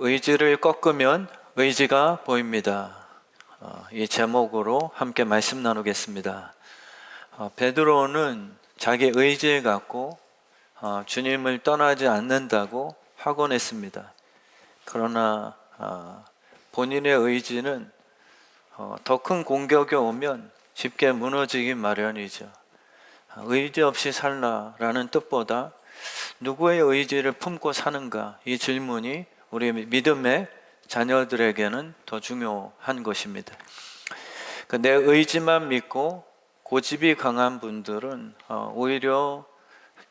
의지를 꺾으면 의지가 보입니다. 이 제목으로 함께 말씀 나누겠습니다. 베드로는 자기 의지를 갖고 주님을 떠나지 않는다고 확언했습니다. 그러나 본인의 의지는 더 큰 공격이 오면 쉽게 무너지기 마련이죠. 의지 없이 살라라는 뜻보다 누구의 의지를 품고 사는가, 이 질문이 우리 믿음의 자녀들에게는 더 중요한 것입니다. 내 의지만 믿고 고집이 강한 분들은 오히려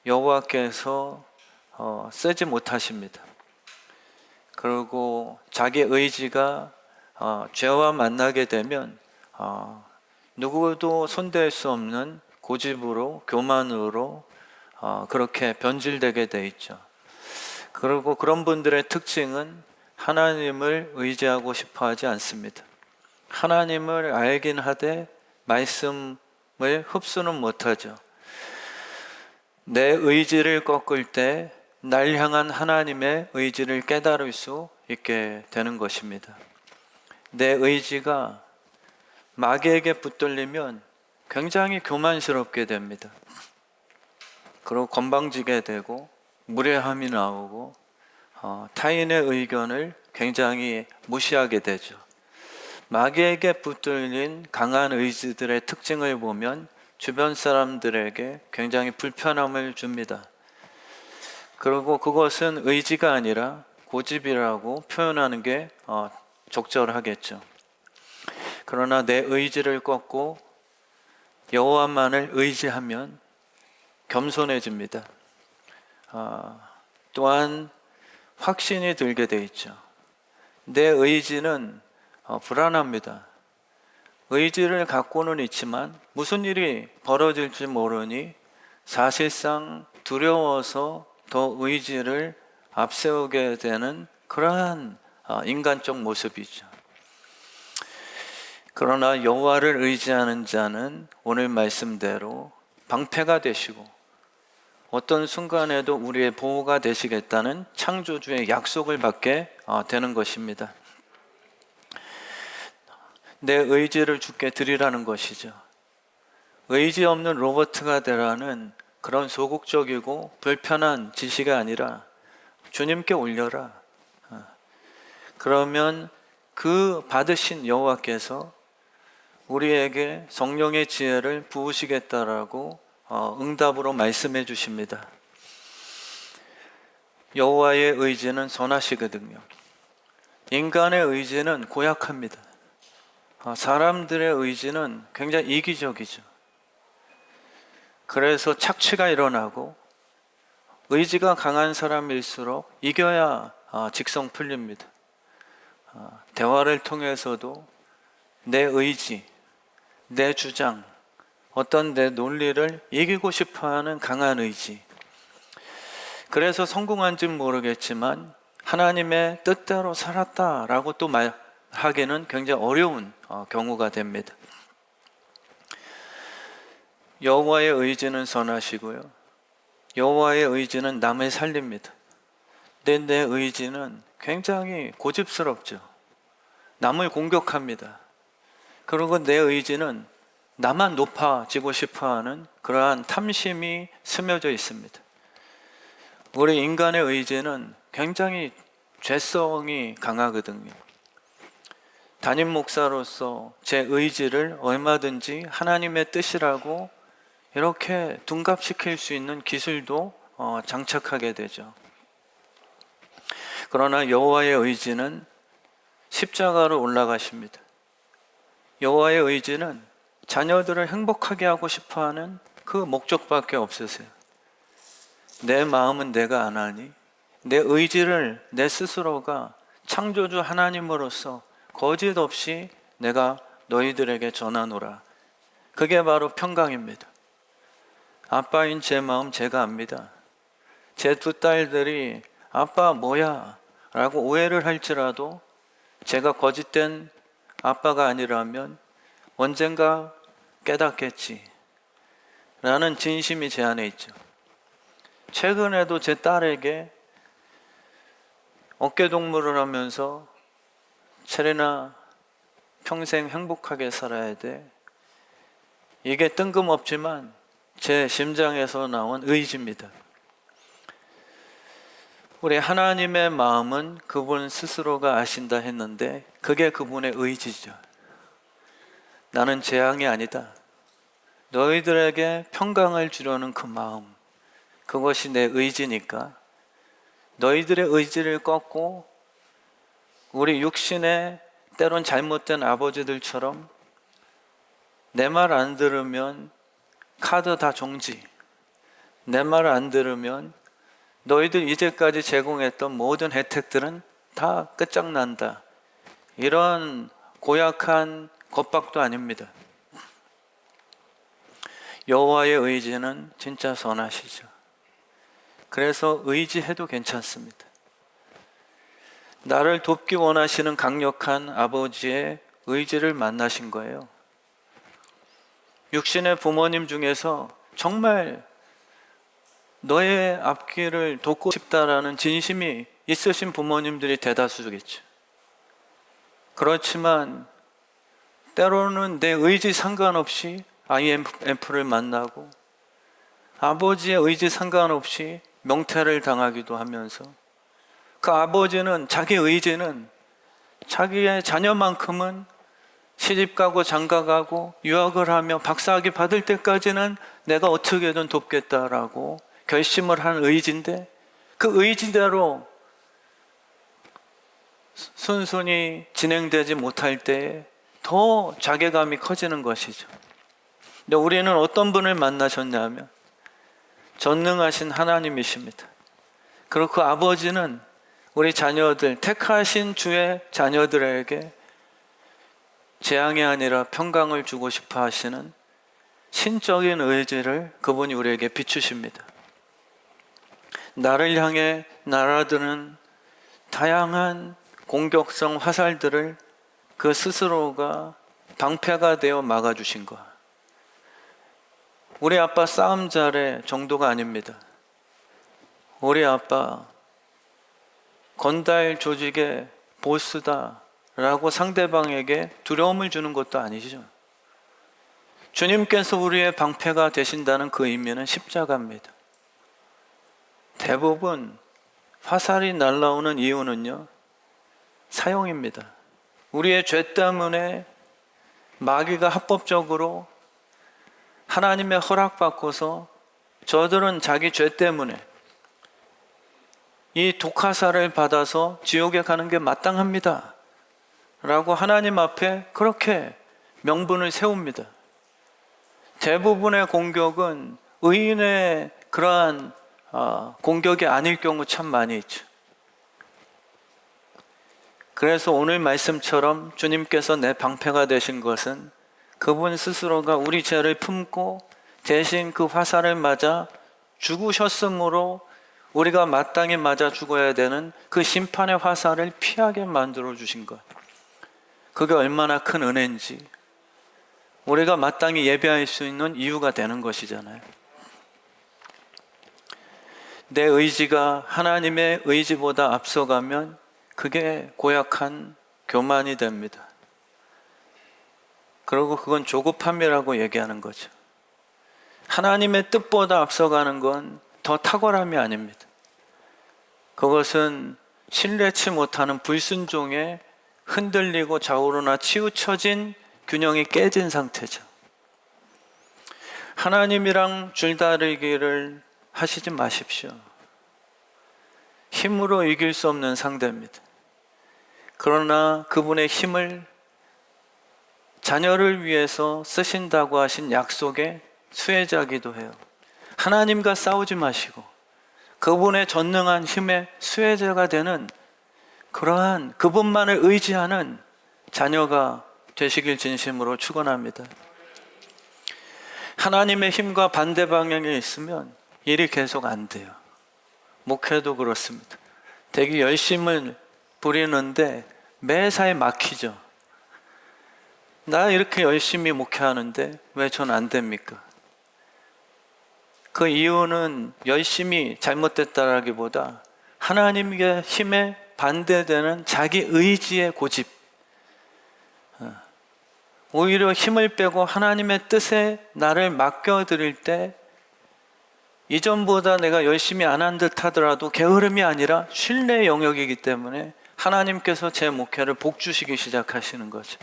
여호와께서 쓰지 못하십니다. 그리고 자기 의지가 죄와 만나게 되면 누구도 손댈 수 없는 고집으로, 교만으로 그렇게 변질되게 돼 있죠. 그리고 그런 분들의 특징은 하나님을 의지하고 싶어 하지 않습니다. 하나님을 알긴 하되 말씀을 흡수는 못하죠. 내 의지를 꺾을 때 날 향한 하나님의 의지를 깨달을 수 있게 되는 것입니다. 내 의지가 마귀에게 붙들리면 굉장히 교만스럽게 됩니다. 그리고 건방지게 되고 무례함이 나오고 타인의 의견을 굉장히 무시하게 되죠. 마귀에게 붙들린 강한 의지들의 특징을 보면 주변 사람들에게 굉장히 불편함을 줍니다. 그리고 그것은 의지가 아니라 고집이라고 표현하는 게 적절하겠죠. 그러나 내 의지를 꺾고 여호와만을 의지하면 겸손해집니다. 또한 확신이 들게 돼 있죠. 내 의지는 불안합니다. 의지를 갖고는 있지만 무슨 일이 벌어질지 모르니 사실상 두려워서 더 의지를 앞세우게 되는 그러한 인간적 모습이죠. 그러나 여호와를 의지하는 자는 오늘 말씀대로 방패가 되시고 어떤 순간에도 우리의 보호가 되시겠다는 창조주의 약속을 받게 되는 것입니다. 내 의지를 주께 드리라는 것이죠. 의지 없는 로버트가 되라는 그런 소극적이고 불편한 지시가 아니라 주님께 올려라. 그러면 그 받으신 여호와께서 우리에게 성령의 지혜를 부으시겠다라고 응답으로 말씀해 주십니다. 여호와의 의지는 선하시거든요. 인간의 의지는 고약합니다. 사람들의 의지는 굉장히 이기적이죠. 그래서 착취가 일어나고 의지가 강한 사람일수록 이겨야 직성 풀립니다. 대화를 통해서도 내 의지, 내 주장, 어떤 내 논리를 이기고 싶어하는 강한 의지. 그래서 성공한지는 모르겠지만 하나님의 뜻대로 살았다라고 또 말하기는 굉장히 어려운 경우가 됩니다. 여호와의 의지는 선하시고요. 여호와의 의지는 남을 살립니다. 내 의지는 굉장히 고집스럽죠. 남을 공격합니다. 그리고 내 의지는 나만 높아지고 싶어하는 그러한 탐심이 스며져 있습니다. 우리 인간의 의지는 굉장히 죄성이 강하거든요. 담임 목사로서 제 의지를 얼마든지 하나님의 뜻이라고 이렇게 둔갑시킬 수 있는 기술도 장착하게 되죠. 그러나 여호와의 의지는 십자가로 올라가십니다. 여호와의 의지는 자녀들을 행복하게 하고 싶어하는 그 목적밖에 없으세요. 내 마음은 내가 안 하니 내 의지를 내 스스로가 창조주 하나님으로서 거짓 없이 내가 너희들에게 전하노라. 그게 바로 평강입니다. 아빠인 제 마음 제가 압니다. 제 두 딸들이 아빠 뭐야? 라고 오해를 할지라도 제가 거짓된 아빠가 아니라면 언젠가 깨닫겠지 라는 진심이 제 안에 있죠. 최근에도 제 딸에게 어깨동무를 하면서 체리나 평생 행복하게 살아야 돼. 이게 뜬금없지만 제 심장에서 나온 의지입니다. 우리 하나님의 마음은 그분 스스로가 아신다 했는데 그게 그분의 의지죠. 나는 재앙이 아니다. 너희들에게 평강을 주려는 그 마음, 그것이 내 의지니까 너희들의 의지를 꺾고 우리 육신의 때론 잘못된 아버지들처럼 내 말 안 들으면 카드 다 정지, 내 말 안 들으면 너희들 이제까지 제공했던 모든 혜택들은 다 끝장난다, 이런 고약한 겁박도 아닙니다. 여호와의 의지는 진짜 선하시죠. 그래서 의지해도 괜찮습니다. 나를 돕기 원하시는 강력한 아버지의 의지를 만나신 거예요. 육신의 부모님 중에서 정말 너의 앞길을 돕고 싶다라는 진심이 있으신 부모님들이 대다수겠죠. 그렇지만 때로는 내 의지 상관없이 IMF를 만나고 아버지의 의지 상관없이 명퇴를 당하기도 하면서 그 아버지는 자기 의지는 자기의 자녀만큼은 시집가고 장가가고 유학을 하며 박사학위 받을 때까지는 내가 어떻게든 돕겠다라고 결심을 한 의지인데 그 의지대로 순순히 진행되지 못할 때에 더 자괴감이 커지는 것이죠. 근데 우리는 어떤 분을 만나셨냐면 전능하신 하나님이십니다. 그리고 그 아버지는 우리 자녀들, 택하신 주의 자녀들에게 재앙이 아니라 평강을 주고 싶어 하시는 신적인 의지를 그분이 우리에게 비추십니다. 나를 향해 날아드는 다양한 공격성 화살들을 그 스스로가 방패가 되어 막아주신 것. 우리 아빠 싸움 잘해 정도가 아닙니다. 우리 아빠 건달 조직의 보스다 라고 상대방에게 두려움을 주는 것도 아니죠. 주님께서 우리의 방패가 되신다는 그 의미는 십자가입니다. 대부분 화살이 날아오는 이유는요, 사형입니다. 우리의 죄 때문에 마귀가 합법적으로 하나님의 허락받고서 저들은 자기 죄 때문에 이 독화살을 받아서 지옥에 가는 게 마땅합니다 라고 하나님 앞에 그렇게 명분을 세웁니다. 대부분의 공격은 의인의 그러한 공격이 아닐 경우 참 많이 있죠. 그래서 오늘 말씀처럼 주님께서 내 방패가 되신 것은 그분 스스로가 우리 죄를 품고 대신 그 화살을 맞아 죽으셨으므로 우리가 마땅히 맞아 죽어야 되는 그 심판의 화살을 피하게 만들어 주신 것. 그게 얼마나 큰 은혜인지 우리가 마땅히 예배할 수 있는 이유가 되는 것이잖아요. 내 의지가 하나님의 의지보다 앞서가면 그게 고약한 교만이 됩니다. 그리고 그건 조급함이라고 얘기하는 거죠. 하나님의 뜻보다 앞서가는 건 더 탁월함이 아닙니다. 그것은 신뢰치 못하는 불순종에 흔들리고 좌우로나 치우쳐진 균형이 깨진 상태죠. 하나님이랑 줄다리기를 하시지 마십시오. 힘으로 이길 수 없는 상대입니다. 그러나 그분의 힘을 자녀를 위해서 쓰신다고 하신 약속의 수혜자기도 해요. 하나님과 싸우지 마시고 그분의 전능한 힘의 수혜자가 되는 그러한 그분만을 의지하는 자녀가 되시길 진심으로 축원합니다. 하나님의 힘과 반대 방향에 있으면 일이 계속 안 돼요. 목회도 그렇습니다. 되게 열심을 부리는데 매사에 막히죠. 나 이렇게 열심히 목회하는데 왜 전 안 됩니까? 그 이유는 열심히 잘못됐다라기보다 하나님의 힘에 반대되는 자기 의지의 고집, 오히려 힘을 빼고 하나님의 뜻에 나를 맡겨드릴 때 이전보다 내가 열심히 안 한 듯 하더라도 게으름이 아니라 신뢰의 영역이기 때문에 하나님께서 제 목회를 복주시기 시작하시는 거죠.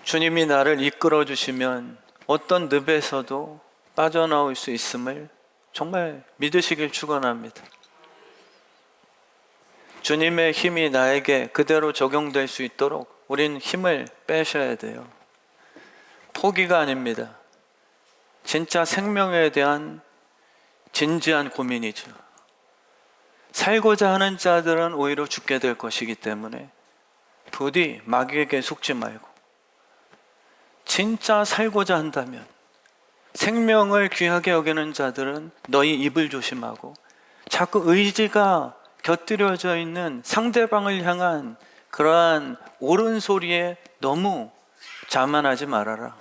주님이 나를 이끌어 주시면 어떤 늪에서도 빠져나올 수 있음을 정말 믿으시길 축원합니다. 주님의 힘이 나에게 그대로 적용될 수 있도록 우린 힘을 빼셔야 돼요. 포기가 아닙니다. 진짜 생명에 대한 진지한 고민이죠. 살고자 하는 자들은 오히려 죽게 될 것이기 때문에 부디 마귀에게 속지 말고, 진짜 살고자 한다면 생명을 귀하게 여기는 자들은 너희 입을 조심하고 자꾸 의지가 곁들여져 있는 상대방을 향한 그러한 옳은 소리에 너무 자만하지 말아라.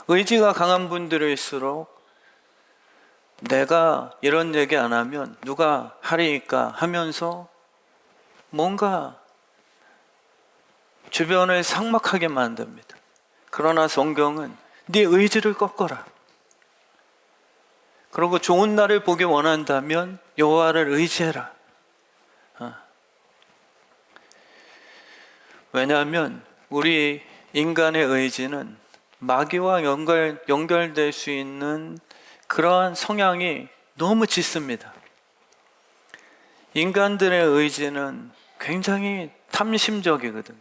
의지가 강한 분들일수록 내가 이런 얘기 안 하면 누가 하리니까 하면서 뭔가 주변을 삭막하게 만듭니다. 그러나 성경은 네 의지를 꺾어라. 그리고 좋은 날을 보기 원한다면 여호와를 의지해라. 왜냐하면 우리 인간의 의지는 마귀와 연결될 수 있는 그러한 성향이 너무 짙습니다. 인간들의 의지는 굉장히 탐심적이거든요.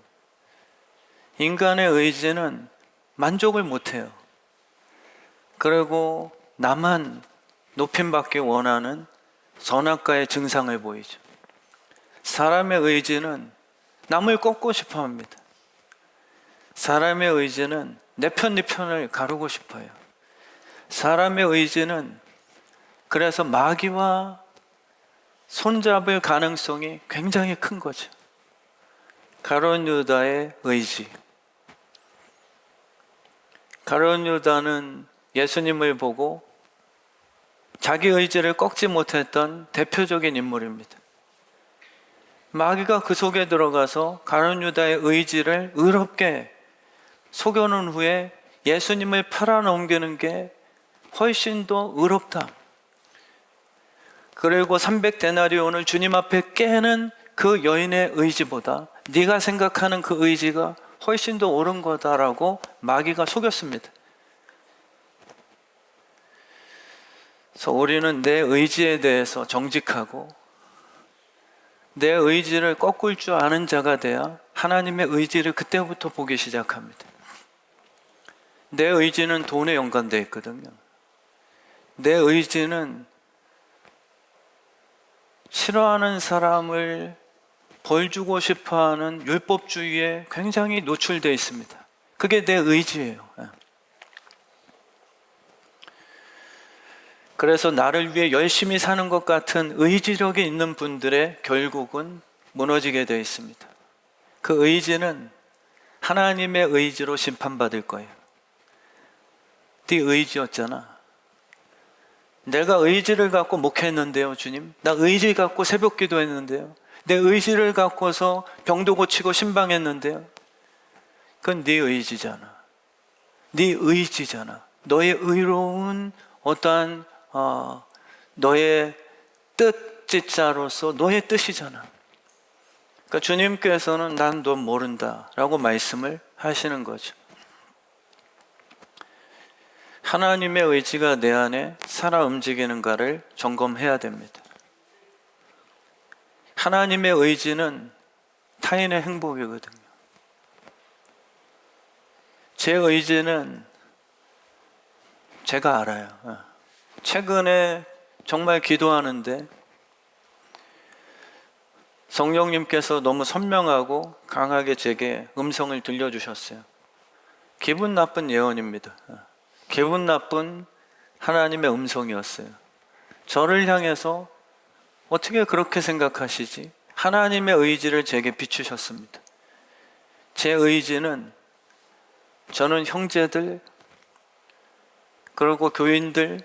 인간의 의지는 만족을 못해요. 그리고 나만 높임받기 원하는 선악과의 증상을 보이죠. 사람의 의지는 남을 꺾고 싶어 합니다. 사람의 의지는 내 편, 네 편을 가르고 싶어요. 사람의 의지는 그래서 마귀와 손잡을 가능성이 굉장히 큰 거죠. 가룟 유다의 의지. 가룟 유다는 예수님을 보고 자기 의지를 꺾지 못했던 대표적인 인물입니다. 마귀가 그 속에 들어가서 가룟 유다의 의지를 의롭게 속여놓은 후에 예수님을 팔아넘기는 게 훨씬 더 의롭다. 그리고 300데나리온을 주님 앞에 깨는 그 여인의 의지보다 네가 생각하는 그 의지가 훨씬 더 옳은 거다라고 마귀가 속였습니다. 그래서 우리는 내 의지에 대해서 정직하고 내 의지를 꺾을 줄 아는 자가 돼야 하나님의 의지를 그때부터 보기 시작합니다. 내 의지는 돈에 연관되어 있거든요. 내 의지는 싫어하는 사람을 벌 주고 싶어하는 율법주의에 굉장히 노출되어 있습니다. 그게 내 의지예요. 그래서 나를 위해 열심히 사는 것 같은 의지력이 있는 분들의 결국은 무너지게 되어 있습니다. 그 의지는 하나님의 의지로 심판받을 거예요. 네 의지였잖아. 내가 의지를 갖고 목회했는데요, 주님. 나 의지 갖고 새벽 기도했는데요. 내 의지를 갖고서 병도 고치고 신방했는데요. 그건 네 의지잖아. 네 의지잖아. 너의 의로운 어떠한 너의 뜻짓자로서 너의 뜻이잖아. 그러니까 주님께서는 난 너 모른다 라고 말씀을 하시는 거죠. 하나님의 의지가 내 안에 살아 움직이는가를 점검해야 됩니다. 하나님의 의지는 타인의 행복이거든요. 제 의지는 제가 알아요. 최근에 정말 기도하는데 성령님께서 너무 선명하고 강하게 제게 음성을 들려주셨어요. 기분 나쁜 예언입니다. 기분 나쁜 하나님의 음성이었어요. 저를 향해서 어떻게 그렇게 생각하시지? 하나님의 의지를 제게 비추셨습니다. 제 의지는 저는 형제들, 그리고 교인들,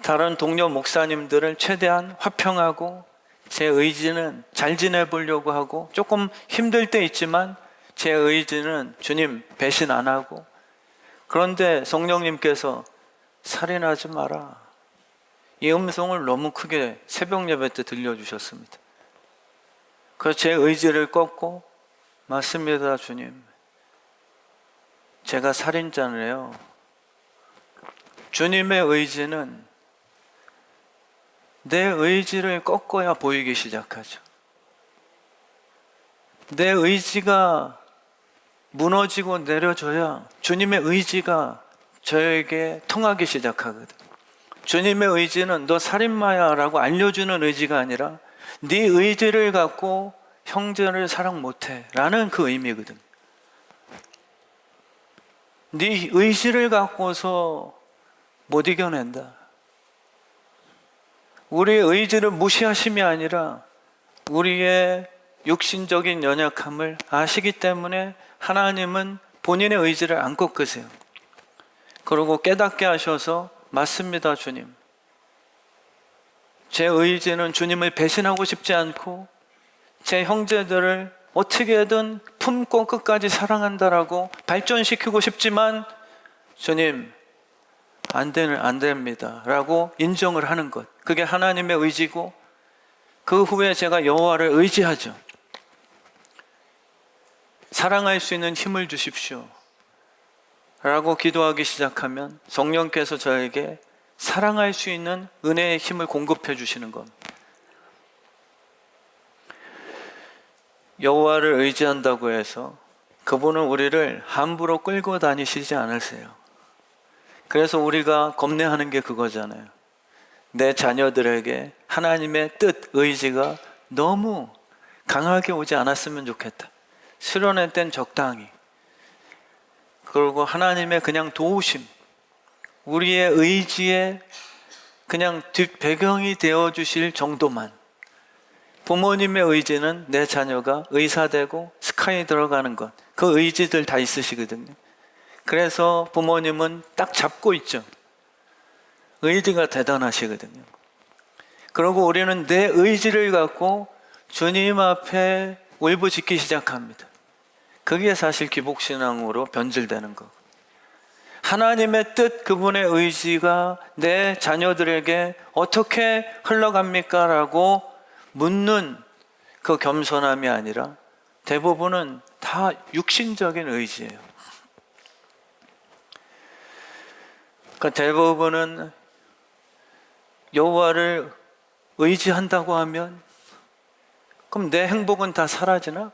다른 동료 목사님들을 최대한 화평하고 제 의지는 잘 지내보려고 하고 조금 힘들 때 있지만 제 의지는 주님 배신 안 하고 그런데 성령님께서 살인하지 마라. 이 음성을 너무 크게 새벽 예배 때 들려주셨습니다. 그래서 제 의지를 꺾고 맞습니다 주님. 제가 살인자네요. 주님의 의지는 내 의지를 꺾어야 보이기 시작하죠. 내 의지가 무너지고 내려져야 주님의 의지가 저에게 통하기 시작하거든. 주님의 의지는 너 살인마야 라고 알려주는 의지가 아니라 네 의지를 갖고 형제를 사랑 못해 라는 그 의미거든. 네 의지를 갖고서 못 이겨낸다. 우리의 의지를 무시하심이 아니라 우리의 육신적인 연약함을 아시기 때문에 하나님은 본인의 의지를 안 꺾으세요. 그리고 깨닫게 하셔서 맞습니다 주님. 제 의지는 주님을 배신하고 싶지 않고 제 형제들을 어떻게든 품고 끝까지 사랑한다라고 발전시키고 싶지만 주님 안 됩니다 라고 인정을 하는 것, 그게 하나님의 의지고 그 후에 제가 여호와를 의지하죠. 사랑할 수 있는 힘을 주십시오 라고 기도하기 시작하면 성령께서 저에게 사랑할 수 있는 은혜의 힘을 공급해 주시는 겁니다. 여호와를 의지한다고 해서 그분은 우리를 함부로 끌고 다니시지 않으세요. 그래서 우리가 겁내하는 게 그거잖아요. 내 자녀들에게 하나님의 뜻, 의지가 너무 강하게 오지 않았으면 좋겠다. 수련회 땐 적당히. 그리고 하나님의 그냥 도우심, 우리의 의지에 그냥 뒷배경이 되어주실 정도만. 부모님의 의지는 내 자녀가 의사되고 스카이 들어가는 것, 그 의지들 다 있으시거든요. 그래서 부모님은 딱 잡고 있죠. 의지가 대단하시거든요. 그리고 우리는 내 의지를 갖고 주님 앞에 울부짖기 시작합니다. 그게 사실 기복신앙으로 변질되는 거. 하나님의 뜻, 그분의 의지가 내 자녀들에게 어떻게 흘러갑니까? 라고 묻는 그 겸손함이 아니라 대부분은 다 육신적인 의지예요. 그러니까 대부분은 여호와를 의지한다고 하면 그럼 내 행복은 다 사라지나?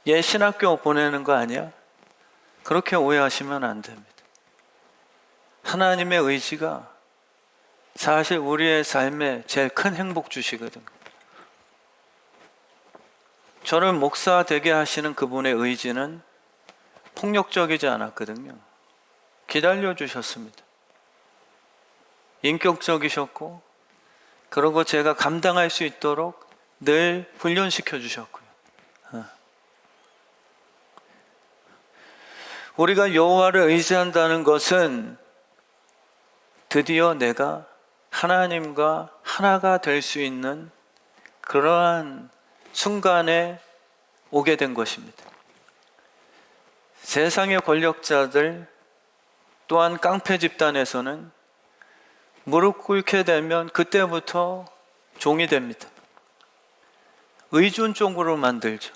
얘 신학교 보내는 거 아니야? 그렇게 오해하시면 안 됩니다. 하나님의 의지가 사실 우리의 삶에 제일 큰 행복 주시거든요. 저를 목사 되게 하시는 그분의 의지는 폭력적이지 않았거든요. 기다려 주셨습니다. 인격적이셨고, 그리고 제가 감당할 수 있도록 늘 훈련시켜 주셨고요. 우리가 여호와를 의지한다는 것은 드디어 내가 하나님과 하나가 될 수 있는 그러한 순간에 오게 된 것입니다. 세상의 권력자들 또한 깡패 집단에서는 무릎 꿇게 되면 그때부터 종이 됩니다. 의존 쪽으로 만들죠.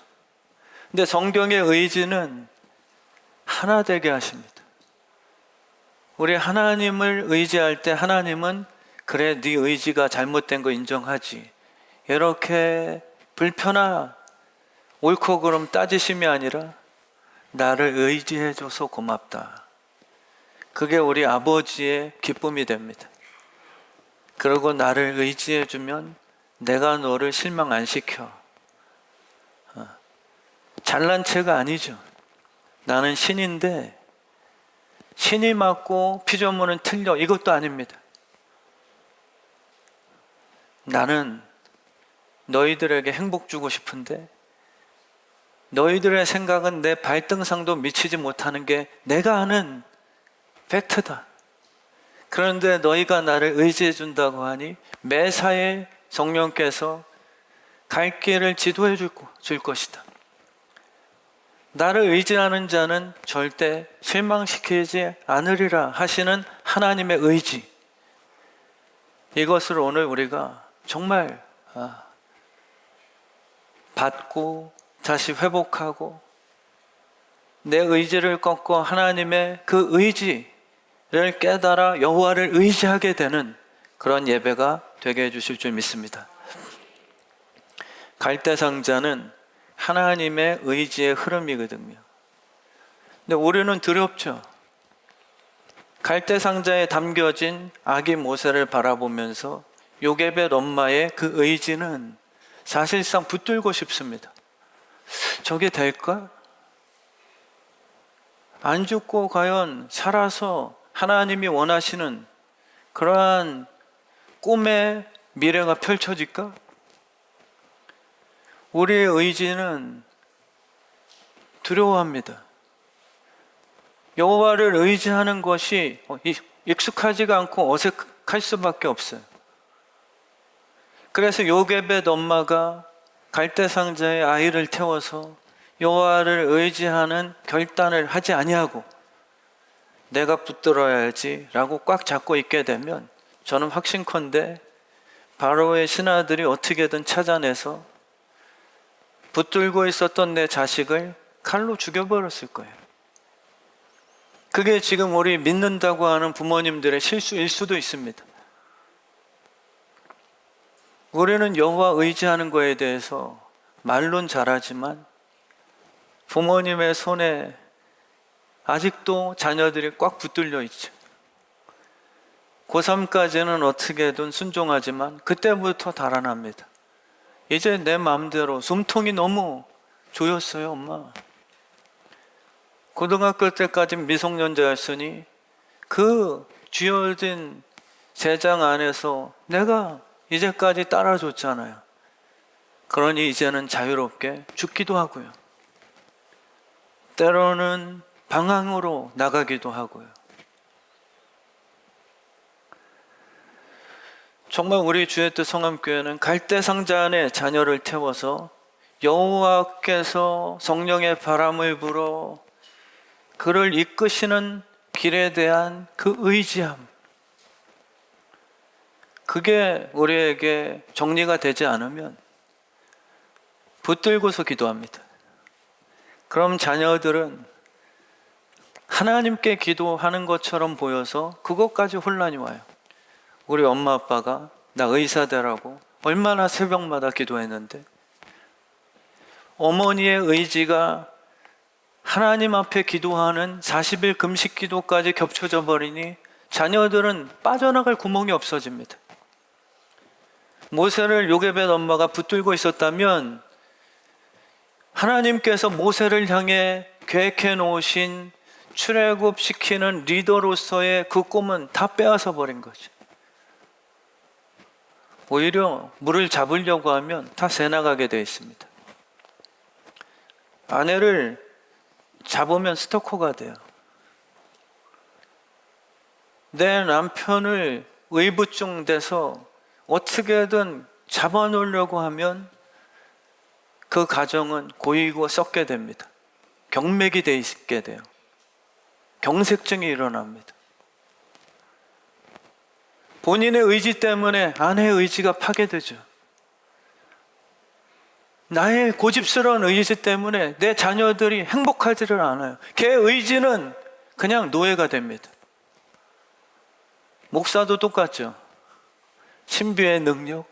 근데 성경의 의지는 하나 되게 하십니다. 우리 하나님을 의지할 때 하나님은 그래 네 의지가 잘못된 거 인정하지, 이렇게 불편하 옳고 그름 따지심이 아니라 나를 의지해줘서 고맙다. 그게 우리 아버지의 기쁨이 됩니다. 그리고 나를 의지해주면 내가 너를 실망 안 시켜. 잘난 체가 아니죠. 나는 신인데 신이 맞고 피조물은 틀려, 이것도 아닙니다. 나는 너희들에게 행복 주고 싶은데 너희들의 생각은 내 발등상도 미치지 못하는 게 내가 아는 팩트다. 그런데 너희가 나를 의지해 준다고 하니 매사에 성령께서 갈 길을 지도해 줄 것이다. 나를 의지하는 자는 절대 실망시키지 않으리라 하시는 하나님의 의지. 이것을 오늘 우리가 정말 받고 다시 회복하고 내 의지를 꺾고 하나님의 그 의지를 깨달아 여호와를 의지하게 되는 그런 예배가 되게 해주실 줄 믿습니다. 갈대상자는 하나님의 의지의 흐름이거든요. 근데 우리는 두렵죠. 갈대상자에 담겨진 아기 모세를 바라보면서 요게벳 엄마의 그 의지는 사실상 붙들고 싶습니다. 저게 될까? 안 죽고 과연 살아서 하나님이 원하시는 그러한 꿈의 미래가 펼쳐질까? 우리의 의지는 두려워합니다. 여호와를 의지하는 것이 익숙하지가 않고 어색할 수밖에 없어요. 그래서 요게벳 엄마가 갈대상자에 아이를 태워서 여호와를 의지하는 결단을 하지 아니하고 내가 붙들어야지 라고 꽉 잡고 있게 되면 저는 확신컨대 바로의 신하들이 어떻게든 찾아내서 붙들고 있었던 내 자식을 칼로 죽여버렸을 거예요. 그게 지금 우리 믿는다고 하는 부모님들의 실수일 수도 있습니다. 우리는 여호와 의지하는 거에 대해서 말론 잘하지만 부모님의 손에 아직도 자녀들이 꽉 붙들려 있죠. 고3까지는 어떻게든 순종하지만 그때부터 달아납니다. 이제 내 마음대로 숨통이 너무 조였어요, 엄마. 고등학교 때까지 미성년자였으니 그 쥐어진 제장 안에서 내가 이제까지 따라줬잖아요. 그러니 이제는 자유롭게 죽기도 하고요. 때로는 방황으로 나가기도 하고요. 정말 우리 주의 뜻 성함교회는 갈대상자 안에 자녀를 태워서 여호와께서 성령의 바람을 불어 그를 이끄시는 길에 대한 그 의지함, 그게 우리에게 정리가 되지 않으면 붙들고서 기도합니다. 그럼 자녀들은 하나님께 기도하는 것처럼 보여서 그것까지 혼란이 와요. 우리 엄마 아빠가 나 의사 되라고 얼마나 새벽마다 기도했는데 어머니의 의지가 하나님 앞에 기도하는 40일 금식 기도까지 겹쳐져 버리니 자녀들은 빠져나갈 구멍이 없어집니다. 모세를 요게벳 엄마가 붙들고 있었다면 하나님께서 모세를 향해 계획해 놓으신 출애굽시키는 리더로서의 그 꿈은 다 빼앗아 버린 거죠. 오히려 물을 잡으려고 하면 다 새나가게 되어 있습니다. 아내를 잡으면 스토커가 돼요. 내 남편을 의부증돼서 어떻게든 잡아놓으려고 하면 그 가정은 고이고 썩게 됩니다. 경맥이 돼 있게 돼요. 경색증이 일어납니다. 본인의 의지 때문에 아내의 의지가 파괴되죠. 나의 고집스러운 의지 때문에 내 자녀들이 행복하지를 않아요. 걔 의지는 그냥 노예가 됩니다. 목사도 똑같죠. 신비의 능력,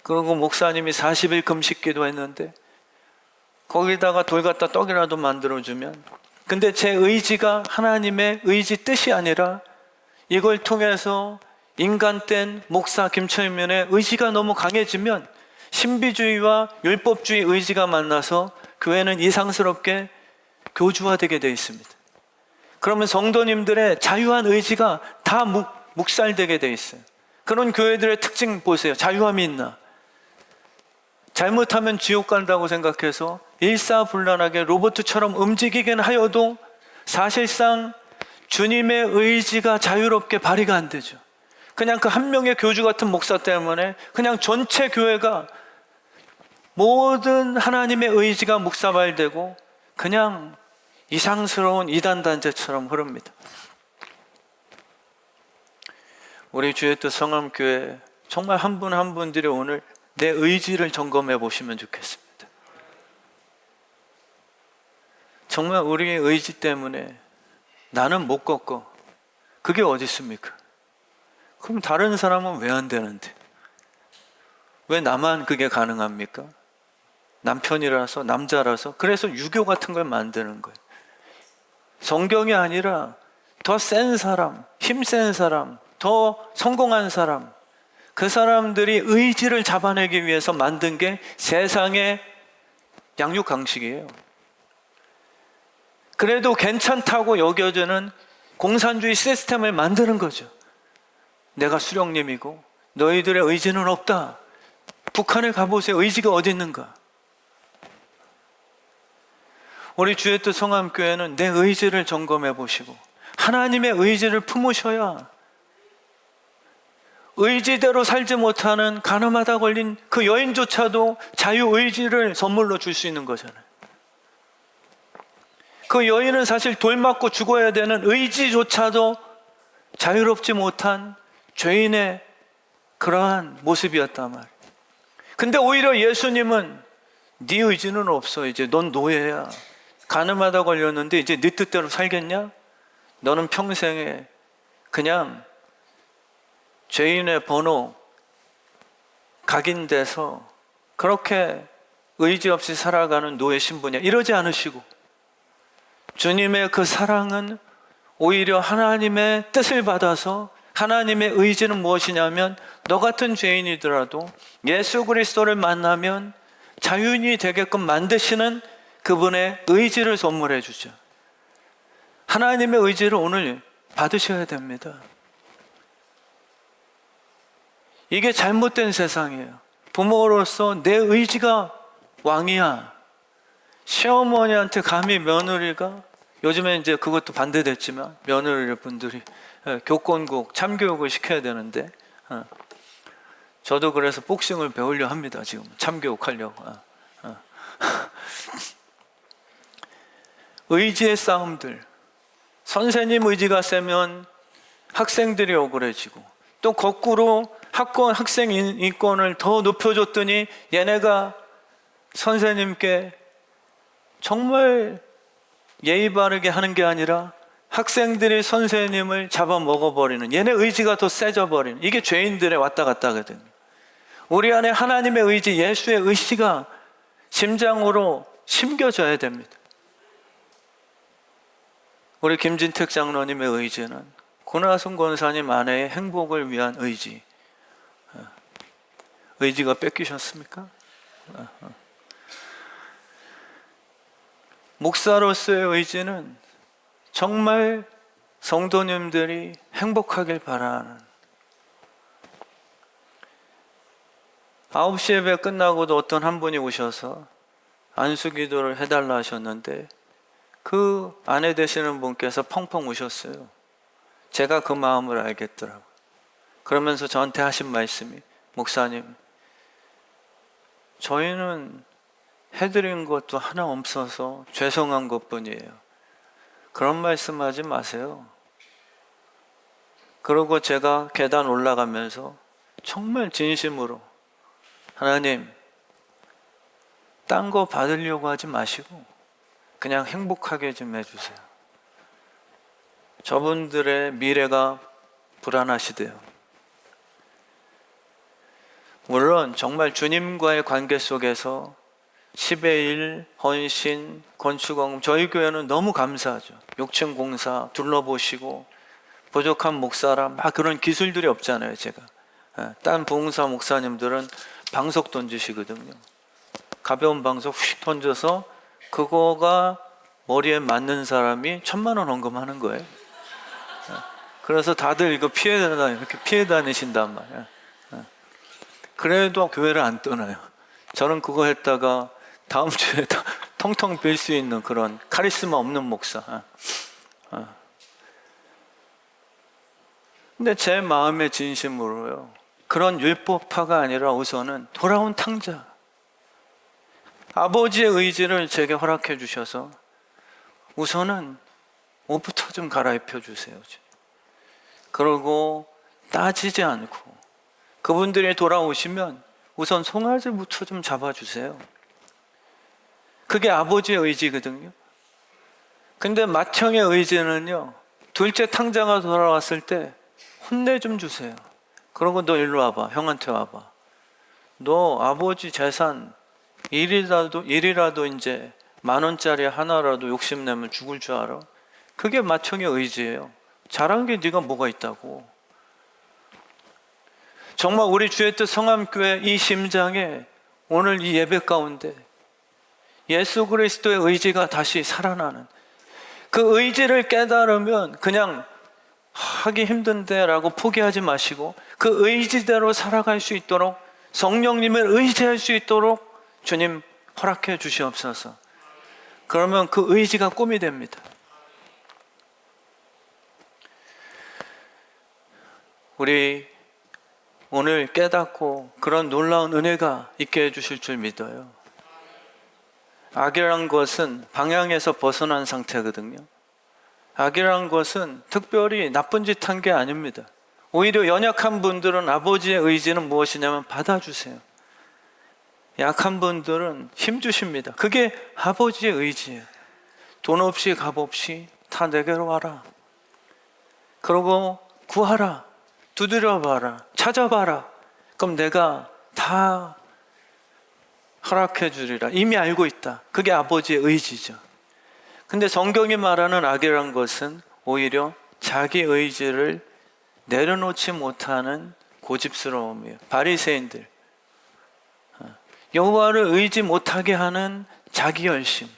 그리고 목사님이 40일 금식 기도했는데 거기다가 돌 갖다 떡이라도 만들어주면, 근데 제 의지가 하나님의 의지 뜻이 아니라 이걸 통해서 인간된 목사 김철민의 의지가 너무 강해지면 신비주의와 율법주의 의지가 만나서 교회는 이상스럽게 교주화되게 되어 있습니다. 그러면 성도님들의 자유한 의지가 다 묵살되게 되어 있어요. 그런 교회들의 특징 보세요. 자유함이 있나? 잘못하면 지옥 간다고 생각해서 일사불란하게 로봇처럼 움직이긴 하여도 사실상 주님의 의지가 자유롭게 발휘가 안 되죠. 그냥 그 한 명의 교주 같은 목사 때문에 그냥 전체 교회가 모든 하나님의 의지가 묵사발되고 그냥 이상스러운 이단단체처럼 흐릅니다. 우리 주의 뜻 성암교회 정말 한 분 한 분들이 오늘 내 의지를 점검해 보시면 좋겠습니다. 정말 우리의 의지 때문에 나는 못 걷고 그게 어디 있습니까? 그럼 다른 사람은 왜 안 되는데? 왜 나만 그게 가능합니까? 남편이라서, 남자라서. 그래서 유교 같은 걸 만드는 거예요. 성경이 아니라 더 센 사람, 힘센 사람, 더 성공한 사람, 그 사람들이 의지를 잡아내기 위해서 만든 게 세상의 양육 강식이에요. 그래도 괜찮다고 여겨지는 공산주의 시스템을 만드는 거죠. 내가 수령님이고 너희들의 의지는 없다. 북한에 가보세요. 의지가 어디 있는가? 우리 주의 뜻 성암교회는 내 의지를 점검해 보시고 하나님의 의지를 품으셔야 의지대로 살지 못하는 가늠하다 걸린 그 여인조차도 자유의지를 선물로 줄 수 있는 거잖아요. 그 여인은 사실 돌 맞고 죽어야 되는 의지조차도 자유롭지 못한 죄인의 그러한 모습이었단 말이에요. 근데 오히려 예수님은 네 의지는 없어. 이제 넌 노예야. 가늠하다 걸렸는데 이제 네 뜻대로 살겠냐? 너는 평생에 그냥 죄인의 번호 각인돼서 그렇게 의지 없이 살아가는 노예 신분이야. 이러지 않으시고 주님의 그 사랑은 오히려 하나님의 뜻을 받아서 하나님의 의지는 무엇이냐면 너 같은 죄인이더라도 예수 그리스도를 만나면 자유인이 되게끔 만드시는 그분의 의지를 선물해 주죠. 하나님의 의지를 오늘 받으셔야 됩니다. 이게 잘못된 세상이에요. 부모로서 내 의지가 왕이야. 시어머니한테 감히 며느리가, 요즘에 이제 그것도 반대됐지만 며느리 분들이 교권국 참교육을 시켜야 되는데 저도 그래서 복싱을 배우려 합니다. 지금 참교육하려고. 의지의 싸움들. 선생님 의지가 세면 학생들이 억울해지고 또 거꾸로 학생 인권을 더 높여줬더니 얘네가 선생님께 정말 예의 바르게 하는 게 아니라 학생들이 선생님을 잡아먹어버리는, 얘네 의지가 더 세져버리는, 이게 죄인들의 왔다 갔다 하거든요. 우리 안에 하나님의 의지, 예수의 의지가 심장으로 심겨져야 됩니다. 우리 김진택 장로님의 의지는 고나순 권사님 아내의 행복을 위한 의지. 의지가 뺏기셨습니까? 목사로서의 의지는 정말 성도님들이 행복하길 바라는, 9시 예배 끝나고도 어떤 한 분이 오셔서 안수기도를 해달라 하셨는데 그 아내 되시는 분께서 펑펑 우셨어요. 제가 그 마음을 알겠더라고요. 그러면서 저한테 하신 말씀이, 목사님, 저희는 해드린 것도 하나 없어서 죄송한 것뿐이에요. 그런 말씀하지 마세요. 그러고 제가 계단 올라가면서 정말 진심으로, 하나님, 딴 거 받으려고 하지 마시고 그냥 행복하게 좀 해주세요. 저분들의 미래가 불안하시대요. 물론 정말 주님과의 관계 속에서 10의 1, 헌신, 건축원금, 저희 교회는 너무 감사하죠. 6층 공사 둘러보시고 부족한 목사라 막 그런 기술들이 없잖아요. 제가 딴 부흥사 목사님들은 방석 던지시거든요. 가벼운 방석 휙 던져서 그거가 머리에 맞는 사람이 1,000만 원 헌금하는 거예요. 그래서 다들 이거 이렇게 피해 다니신단 말이에요. 그래도 교회를 안 떠나요. 저는 그거 했다가 다음 주에 텅텅 빌 수 있는 그런 카리스마 없는 목사. 근데 제 마음의 진심으로요, 그런 율법파가 아니라 우선은 돌아온 탕자, 아버지의 의지를 제게 허락해 주셔서 우선은 옷부터 좀 갈아입혀 주세요. 그러고 따지지 않고 그분들이 돌아오시면 우선 송아지부터 좀 잡아주세요. 그게 아버지의 의지거든요. 근데 맏형의 의지는요, 둘째 탕자가 돌아왔을 때 혼내 좀 주세요. 그러고 너 일로 와봐. 형한테 와봐. 너 아버지 재산 일이라도 이제 10,000원짜리 하나라도 욕심내면 죽을 줄 알아? 그게 맏형의 의지예요. 잘한 게 네가 뭐가 있다고. 정말 우리 주의 뜻 성암교회 이 심장에 오늘 이 예배 가운데 예수 그리스도의 의지가 다시 살아나는, 그 의지를 깨달으면 그냥 하기 힘든데 라고 포기하지 마시고 그 의지대로 살아갈 수 있도록, 성령님을 의지할 수 있도록 주님 허락해 주시옵소서. 그러면 그 의지가 꿈이 됩니다. 우리 오늘 깨닫고 그런 놀라운 은혜가 있게 해주실 줄 믿어요. 악이란 것은 방향에서 벗어난 상태거든요. 악이란 것은 특별히 나쁜 짓 한 게 아닙니다. 오히려 연약한 분들은 아버지의 의지는 무엇이냐면 받아주세요. 약한 분들은 힘 주십니다. 그게 아버지의 의지예요. 돈 없이 값 없이 다 내게로 와라. 그러고 구하라. 두드려봐라. 찾아봐라. 그럼 내가 다 허락해 주리라. 이미 알고 있다. 그게 아버지의 의지죠. 근데 성경이 말하는 악이란 것은 오히려 자기 의지를 내려놓지 못하는 고집스러움이에요. 바리새인들, 여호와를 의지 못하게 하는 자기 열심,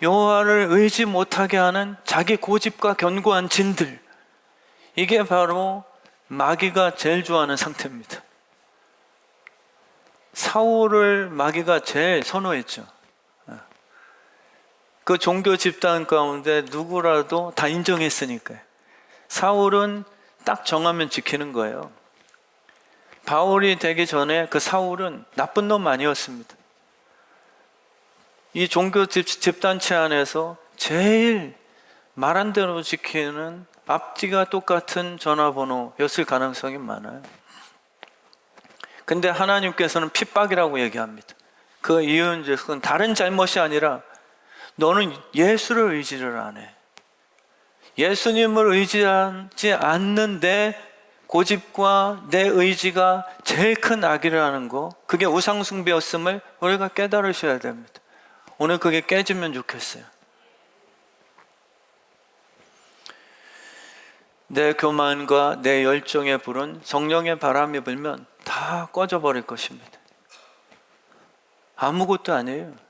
여호와를 의지 못하게 하는 자기 고집과 견고한 진들, 이게 바로 마귀가 제일 좋아하는 상태입니다. 사울을 마귀가 제일 선호했죠. 그 종교 집단 가운데 누구라도 다 인정했으니까요. 사울은 딱 정하면 지키는 거예요. 바울이 되기 전에 그 사울은 나쁜 놈 아니었습니다. 이 종교 집단체 안에서 제일 말한 대로 지키는 앞뒤가 똑같은 전화번호였을 가능성이 많아요. 근데 하나님께서는 핍박이라고 얘기합니다. 그 이유는 그건 다른 잘못이 아니라 너는 예수를 의지를 안 해. 예수님을 의지하지 않는 내 고집과 내 의지가 제일 큰 악이라는 거, 그게 우상숭배였음을 우리가 깨달으셔야 됩니다. 오늘 그게 깨지면 좋겠어요. 내 교만과 내 열정의 불은 성령의 바람이 불면 다 꺼져버릴 것입니다. 아무것도 아니에요.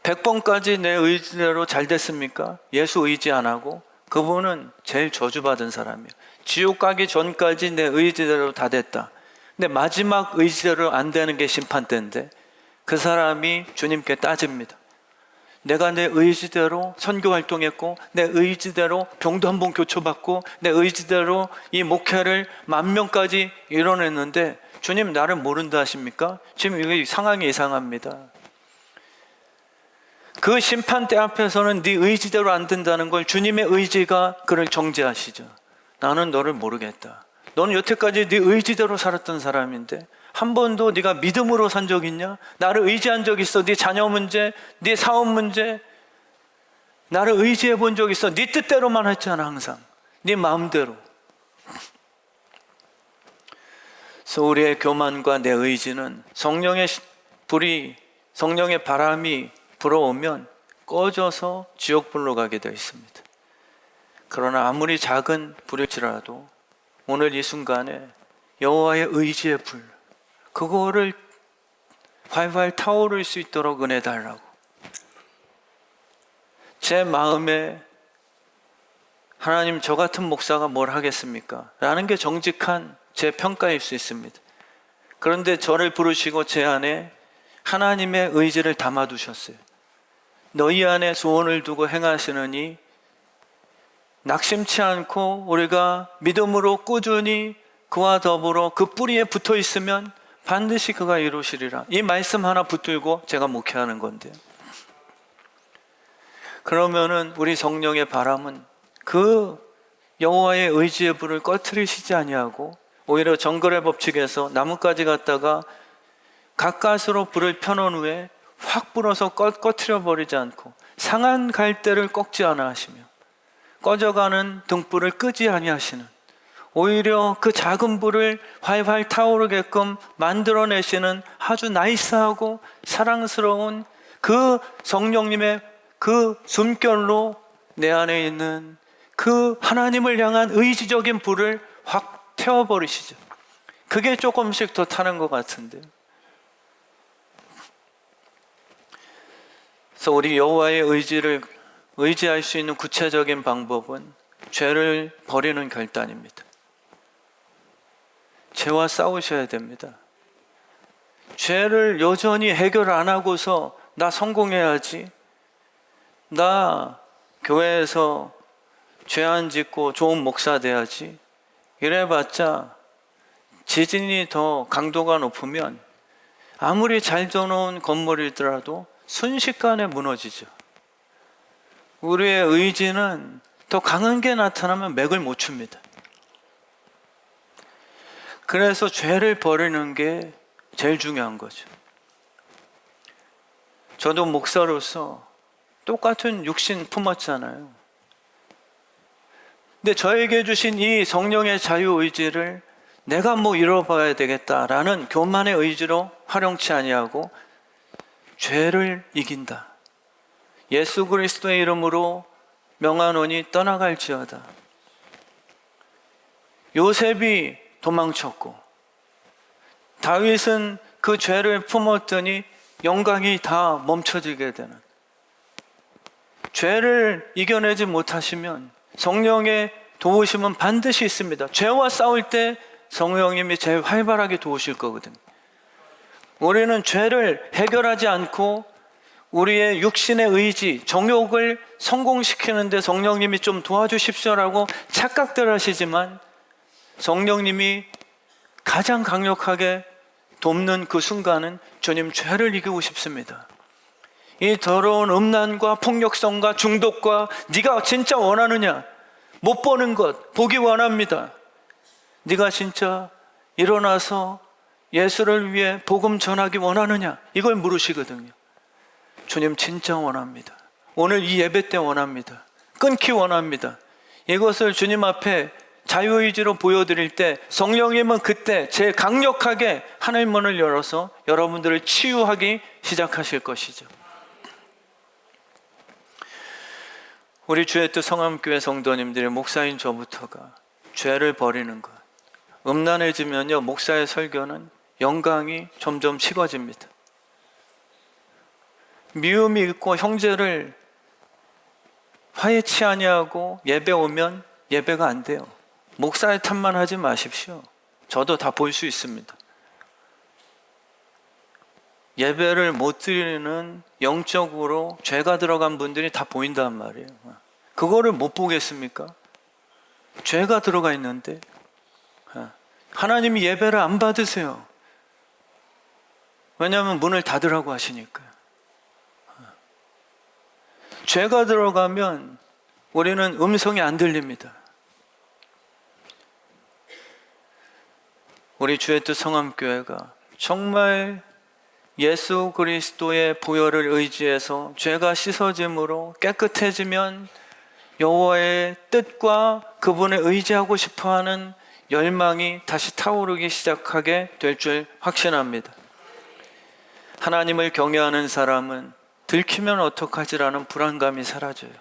100번까지 내 의지대로 잘 됐습니까? 예수 의지 안 하고 그분은 제일 저주받은 사람이에요. 지옥 가기 전까지 내 의지대로 다 됐다. 근데 마지막 의지대로 안 되는 게 심판대인데 그 사람이 주님께 따집니다. 내가 내 의지대로 선교 활동했고 내 의지대로 병도 한 번 교초받고 내 의지대로 이 목회를 10,000명까지 이뤄냈는데 주님 나를 모른다 하십니까? 지금 이게 상황이 이상합니다. 그 심판대 앞에서는 네 의지대로 안 된다는 걸 주님의 의지가 그를 정죄하시죠. 나는 너를 모르겠다. 너는 여태까지 네 의지대로 살았던 사람인데 한 번도 네가 믿음으로 산 적 있냐? 나를 의지한 적 있어? 네 자녀 문제, 네 사업 문제, 나를 의지해 본 적 있어? 네 뜻대로만 했잖아 항상. 네 마음대로. 그래서 우리의 교만과 내 의지는 성령의 불이, 성령의 바람이 불어오면 꺼져서 지옥불로 가게 되어 있습니다. 그러나 아무리 작은 불일지라도 오늘 이 순간에 여호와의 의지의 불, 그거를 활활 타오를 수 있도록 은혜 달라고. 제 마음에 하나님 저 같은 목사가 뭘 하겠습니까? 라는 게 정직한 제 평가일 수 있습니다. 그런데 저를 부르시고 제 안에 하나님의 의지를 담아두셨어요. 너희 안에 소원을 두고 행하시느니 낙심치 않고 우리가 믿음으로 꾸준히 그와 더불어 그 뿌리에 붙어 있으면 반드시 그가 이루시리라. 이 말씀 하나 붙들고 제가 목회하는 건데요. 그러면은 우리 성령의 바람은 그 여호와의 의지의 불을 꺼트리시지 아니하고 오히려 정글의 법칙에서 나뭇가지 갖다가 가까스로 불을 펴놓은 후에 확 불어서 꺼트려 버리지 않고 상한 갈대를 꺾지 않아 하시며 꺼져가는 등불을 끄지 아니하시는, 오히려 그 작은 불을 활활 타오르게끔 만들어내시는 아주 나이스하고 사랑스러운 그 성령님의 그 숨결로 내 안에 있는 그 하나님을 향한 의지적인 불을 확 태워버리시죠. 그게 조금씩 더 타는 것 같은데요. 그래서 우리 여호와의 의지를 의지할 수 있는 구체적인 방법은 죄를 버리는 결단입니다. 죄와 싸우셔야 됩니다. 죄를 여전히 해결 안 하고서 나 성공해야지, 나 교회에서 죄 안 짓고 좋은 목사 돼야지, 이래봤자 지진이 더 강도가 높으면 아무리 잘 져놓은 건물이더라도 순식간에 무너지죠. 우리의 의지는 더 강한 게 나타나면 맥을 못 춥니다. 그래서 죄를 버리는 게 제일 중요한 거죠. 저도 목사로서 똑같은 육신 품었잖아요. 근데 저에게 주신 이 성령의 자유의지를 내가 뭐 잃어봐야 되겠다라는 교만의 의지로 활용치 아니하고 죄를 이긴다. 예수 그리스도의 이름으로 명하노니 떠나갈지어다. 요셉이 도망쳤고 다윗은 그 죄를 품었더니 영광이 다 멈춰지게 되는, 죄를 이겨내지 못하시면 성령의 도우심은 반드시 있습니다. 죄와 싸울 때 성령님이 제일 활발하게 도우실 거거든요. 우리는 죄를 해결하지 않고 우리의 육신의 의지, 정욕을 성공시키는데 성령님이 좀 도와주십시오라고 착각들 하시지만 성령님이 가장 강력하게 돕는 그 순간은 주님, 죄를 이기고 싶습니다. 이 더러운 음란과 폭력성과 중독과 네가 진짜 원하느냐? 못 보는 것 보기 원합니다. 네가 진짜 일어나서 예수를 위해 복음 전하기 원하느냐? 이걸 물으시거든요. 주님, 진짜 원합니다. 오늘 이 예배 때 원합니다. 끊기 원합니다. 이것을 주님 앞에 자유의지로 보여드릴 때 성령님은 그때 제일 강력하게 하늘 문을 열어서 여러분들을 치유하기 시작하실 것이죠. 우리 주의 뜻 성암교회 성도님들의 목사인 저부터가 죄를 버리는 것, 음란해지면요, 목사의 설교는 영광이 점점 식어집니다. 미움이 있고 형제를 화해치 아니하고 예배 오면 예배가 안 돼요. 목사의 탓만 하지 마십시오. 저도 다 볼 수 있습니다. 예배를 못 드리는 영적으로 죄가 들어간 분들이 다 보인단 말이에요. 그거를 못 보겠습니까? 죄가 들어가 있는데 하나님이 예배를 안 받으세요. 왜냐하면 문을 닫으라고 하시니까요. 죄가 들어가면 우리는 음성이 안 들립니다. 우리 주의 뜻 성암교회가 정말 예수 그리스도의 보혈을 의지해서 죄가 씻어짐으로 깨끗해지면 여호와의 뜻과 그분을 의지하고 싶어하는 열망이 다시 타오르기 시작하게 될 줄 확신합니다. 하나님을 경외하는 사람은 들키면 어떡하지라는 불안감이 사라져요.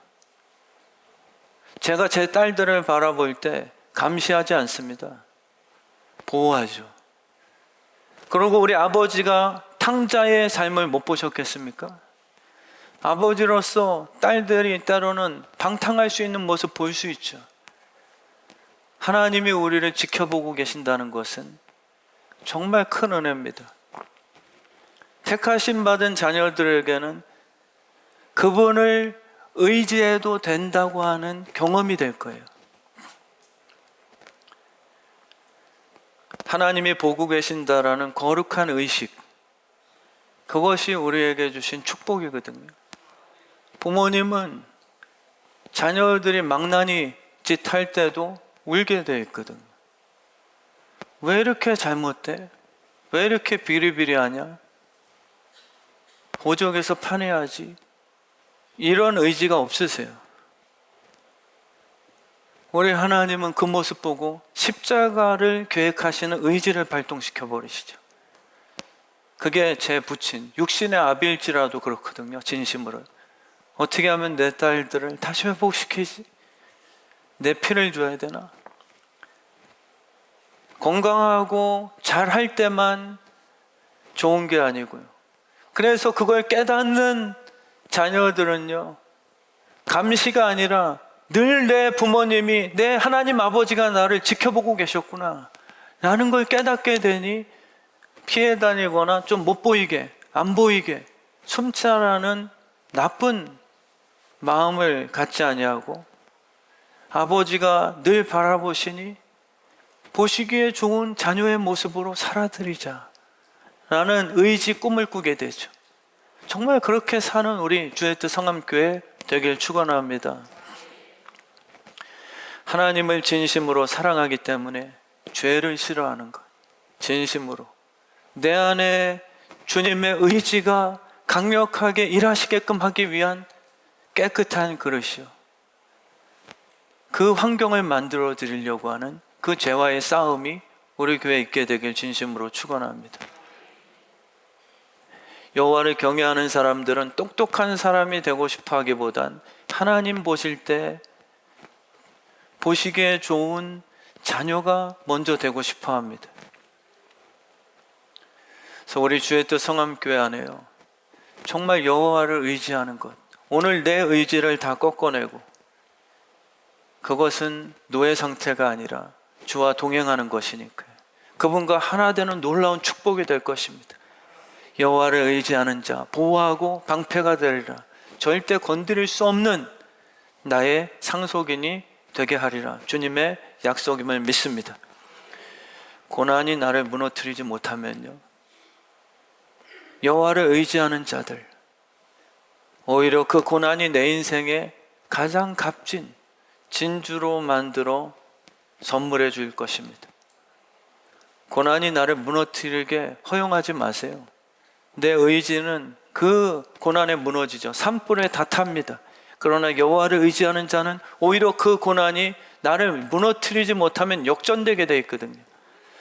제가 제 딸들을 바라볼 때 감시하지 않습니다. 보호하죠. 그리고 우리 아버지가 탕자의 삶을 못 보셨겠습니까? 아버지로서 딸들이 때로는 방탕할 수 있는 모습 볼 수 있죠. 하나님이 우리를 지켜보고 계신다는 것은 정말 큰 은혜입니다. 택하심 받은 자녀들에게는 그분을 의지해도 된다고 하는 경험이 될 거예요. 하나님이 보고 계신다라는 거룩한 의식, 그것이 우리에게 주신 축복이거든요. 부모님은 자녀들이 망나니 짓 할 때도 울게 돼 있거든요. 왜 이렇게 잘못돼? 왜 이렇게 비리비리하냐? 보적에서 파내야지. 이런 의지가 없으세요. 우리 하나님은 그 모습 보고 십자가를 계획하시는 의지를 발동시켜 버리시죠. 그게 제 부친, 육신의 아비일지라도 그렇거든요. 진심으로. 어떻게 하면 내 딸들을 다시 회복시키지? 내 피를 줘야 되나? 건강하고 잘할 때만 좋은 게 아니고요. 그래서 그걸 깨닫는 자녀들은요, 감시가 아니라 늘 내 부모님이, 내 하나님 아버지가 나를 지켜보고 계셨구나 라는 걸 깨닫게 되니 피해 다니거나 좀 못 보이게, 안 보이게 숨차라는 나쁜 마음을 갖지 아니하고, 아버지가 늘 바라보시니 보시기에 좋은 자녀의 모습으로 살아드리자 라는 의지, 꿈을 꾸게 되죠. 정말 그렇게 사는 우리 주의 뜻 성함교회 되길 축원합니다. 하나님을 진심으로 사랑하기 때문에 죄를 싫어하는 것, 진심으로 내 안에 주님의 의지가 강력하게 일하시게끔 하기 위한 깨끗한 그릇이요, 그 환경을 만들어 드리려고 하는 그 죄와의 싸움이 우리 교회에 있게 되길 진심으로 축원합니다. 여호와를 경외하는 사람들은 똑똑한 사람이 되고 싶어 하기보단 하나님 보실 때 보시기에 좋은 자녀가 먼저 되고 싶어 합니다. 그래서 우리 주의 뜻 성함교회 안에요, 정말 여호와를 의지하는 것, 오늘 내 의지를 다 꺾어내고, 그것은 노예 상태가 아니라 주와 동행하는 것이니까요. 그분과 하나 되는 놀라운 축복이 될 것입니다. 여호와를 의지하는 자 보호하고 방패가 되리라. 절대 건드릴 수 없는 나의 상속인이 되게 하리라. 주님의 약속임을 믿습니다. 고난이 나를 무너뜨리지 못하면요, 여호와를 의지하는 자들, 오히려 그 고난이 내 인생에 가장 값진 진주로 만들어 선물해 줄 것입니다. 고난이 나를 무너뜨리게 허용하지 마세요. 내 의지는 그 고난에 무너지죠. 산불에 다 탑니다. 그러나 여호와를 의지하는 자는 오히려 그 고난이 나를 무너뜨리지 못하면 역전되게 돼 있거든요.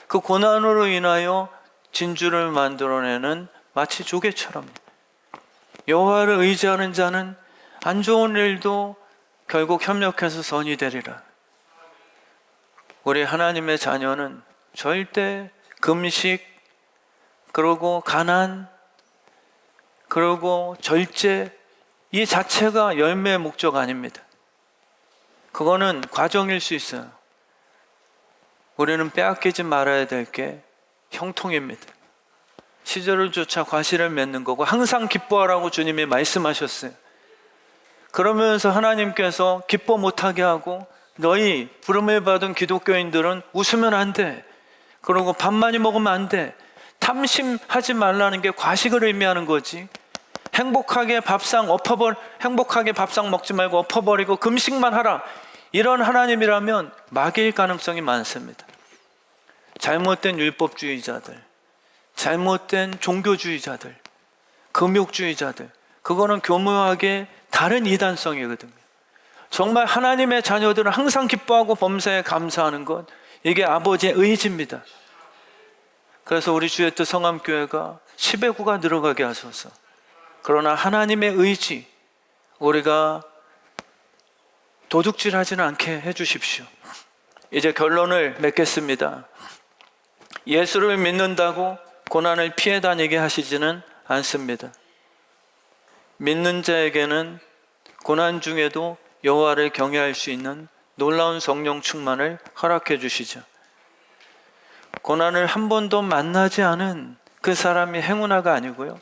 그 고난으로 인하여 진주를 만들어내는 마치 조개처럼, 여호와를 의지하는 자는 안 좋은 일도 결국 협력해서 선이 되리라. 우리 하나님의 자녀는 절대 금식, 그리고 가난, 그리고 절제, 이 자체가 열매의 목적 아닙니다. 그거는 과정일 수 있어요. 우리는 빼앗기지 말아야 될 게 형통입니다. 시절을 쫓아 과실을 맺는 거고, 항상 기뻐하라고 주님이 말씀하셨어요. 그러면서 하나님께서 기뻐 못하게 하고, 너희 부름을 받은 기독교인들은 웃으면 안 돼, 그리고 밥 많이 먹으면 안 돼, 탐심하지 말라는 게 과식을 의미하는 거지. 행복하게 밥상 먹지 말고 엎어버리고 금식만 하라, 이런 하나님이라면 마귀일 가능성이 많습니다. 잘못된 율법주의자들, 잘못된 종교주의자들, 금욕주의자들, 그거는 교묘하게 다른 이단성이거든요. 정말 하나님의 자녀들은 항상 기뻐하고 범사에 감사하는 것, 이게 아버지의 의지입니다. 그래서 우리 주의 뜻 성함교회가 10의 9가 늘어가게 하소서. 그러나 하나님의 의지, 우리가 도둑질하지는 않게 해주십시오. 이제 결론을 맺겠습니다. 예수를 믿는다고 고난을 피해 다니게 하시지는 않습니다. 믿는 자에게는 고난 중에도 여호와를 경외할 수 있는 놀라운 성령 충만을 허락해 주시죠. 고난을 한 번도 만나지 않은 그 사람이 행운아가 아니고요,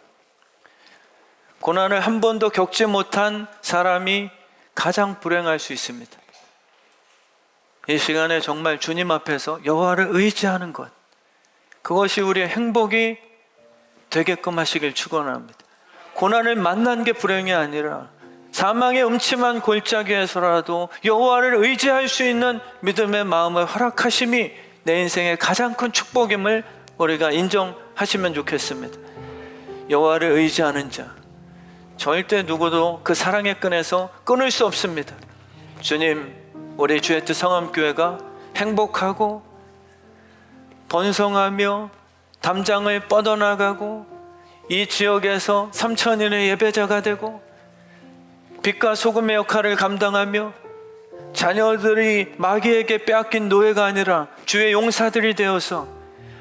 고난을 한 번도 겪지 못한 사람이 가장 불행할 수 있습니다. 이 시간에 정말 주님 앞에서 여호와를 의지하는 것, 그것이 우리의 행복이 되게끔 하시길 축원합니다. 고난을 만난 게 불행이 아니라 사망의 음침한 골짜기에서라도 여호와를 의지할 수 있는 믿음의 마음을 허락하심이 내 인생의 가장 큰 축복임을 우리가 인정하시면 좋겠습니다. 여호와를 의지하는 자, 절대 누구도 그 사랑의 끈에서 끊을 수 없습니다. 주님, 우리 주의 뜻 성암교회가 행복하고 번성하며 담장을 뻗어나가고 이 지역에서 3,000인의 예배자가 되고 빛과 소금의 역할을 감당하며 자녀들이 마귀에게 빼앗긴 노예가 아니라 주의 용사들이 되어서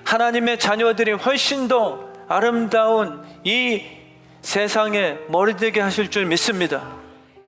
하나님의 자녀들이 훨씬 더 아름다운 이 세상에 머리 되게 하실 줄 믿습니다.